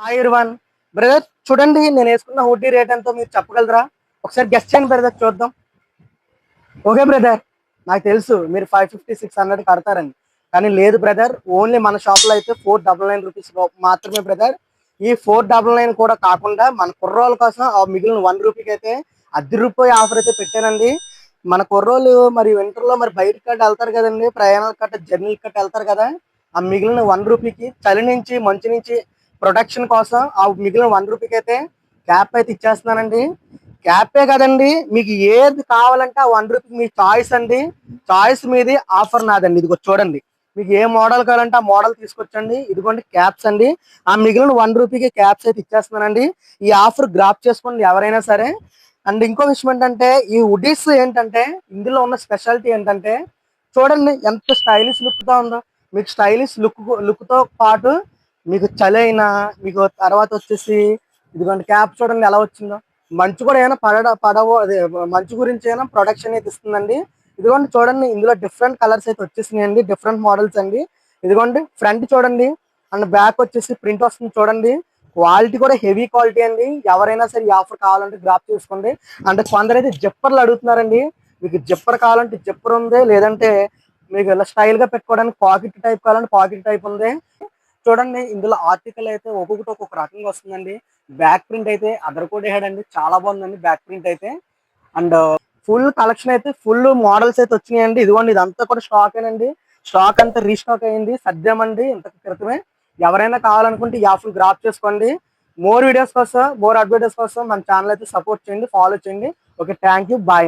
Hi everyone. Brother చూడండి, నేను వేసుకున్న హుడ్డీ రేట్ ఎంతో మీరు చెప్పగలరా? ఒకసారి గెస్ట్ చేయండి బ్రదర్, చూద్దాం. ఓకే బ్రదర్, నాకు తెలుసు మీరు 550 600 కడతారని, కానీ లేదు బ్రదర్. ఓన్లీ మన షాప్లో అయితే 499 రూపీస్ మాత్రమే బ్రదర్. ఈ 499 కూడా కాకుండా మన కుర్రోళ్ళ కోసం ఆ మిగిలిన 1 రూపీకి అయితే రూపాయి ఆఫర్ అయితే పెట్టానండి. మన కుర్రోళ్ళు మరి వింటర్లో మరి బయటకి కట్ట వెళ్తారు కదండి, ప్రయాణాలు కట్ట జర్నీలు కట్ట వెళ్తారు కదా. ఆ మిగిలిన 1 రూపీకి చలి నుంచి మంచి నుంచి ప్రొటెక్షన్ కోసం ఆ మిగిలిన 1 రూపీకి అయితే క్యాప్ అయితే ఇచ్చేస్తున్నానండి. క్యాపే కదండి, మీకు ఏది కావాలంటే ఆ 1 రూపీకి మీ చాయిస్ అండి. చాయిస్ మీది, ఆఫర్ నాదండి. ఇదిగో చూడండి, మీకు ఏ మోడల్ కావాలంటే ఆ మోడల్ తీసుకొచ్చండి. ఇదిగోండి క్యాప్స్ అండి. ఆ మిగిలిన 1 రూపీకి క్యాప్స్ అయితే ఇచ్చేస్తున్నానండి. ఈ ఆఫర్ గ్రాప్ చేసుకోండి ఎవరైనా సరే. అండ్ ఇంకో విషయం ఏంటంటే, ఈ హుడీస్ ఏంటంటే ఇందులో ఉన్న స్పెషాలిటీ ఏంటంటే చూడండి ఎంత స్టైలిష్ లుక్ తో ఉందో. మీకు స్టైలిష్ లుక్ తో పాటు మీకు చలి అయినా, మీకు తర్వాత వచ్చేసి ఇదిగోండి క్యాప్ చూడండి ఎలా వచ్చిందో. మంచు కూడా ఏమైనా పడవ అదే మంచు గురించి అయినా ప్రొడక్షన్ అయితే ఇస్తుందండి. ఇదిగోండి చూడండి, ఇందులో డిఫరెంట్ కలర్స్ అయితే వచ్చేసినాయండి, డిఫరెంట్ మోడల్స్ అండి. ఇదిగోండి ఫ్రంట్ చూడండి, అండ్ బ్యాక్ వచ్చేసి ప్రింట్ వస్తుంది చూడండి. క్వాలిటీ కూడా హెవీ క్వాలిటీ అండి. ఎవరైనా సరే ఈ ఆఫర్ కావాలంటే గ్రాప్ చేసుకోండి. అంటే కొందరైతే జిప్పర్లు అడుగుతున్నారండి. మీకు జిప్పర్ కావాలంటే జిప్పర్ ఉంది, లేదంటే మీకు ఇలా స్టైల్ గా పెట్టుకోవడానికి పాకెట్ టైప్ కావాలంటే పాకెట్ టైప్ ఉంది. చూడండి ఇందులో ఆర్టికల్ అయితే ఒక్కొక్కటి ఒక్కొక్క రకంగా వస్తుందండి. బ్యాక్ ప్రింట్ అయితే అదరకొట్టేసాడండి, చాలా బాగుందండి బ్యాక్ ప్రింట్ అయితే. అండ్ ఫుల్ కలెక్షన్ అయితే ఫుల్ మోడల్స్ అయితే వచ్చినాయండి. ఇదిగోండి ఇదంతా కూడా స్టాక్ ఏనండి. స్టాక్ అంతా రీస్టాక్ అయ్యింది, సద్దామండి ఇంత క్రితమే. ఎవరైనా కావాలనుకుంటే ఈ ఆఫర్ గ్రాప్ చేసుకోండి. మోర్ వీడియోస్ కోసం, మోర్ అడ్వర్టైజ్ కోసం మన ఛానల్ అయితే సపోర్ట్ చేయండి, ఫాలో చేయండి. Okay, thank you, bye.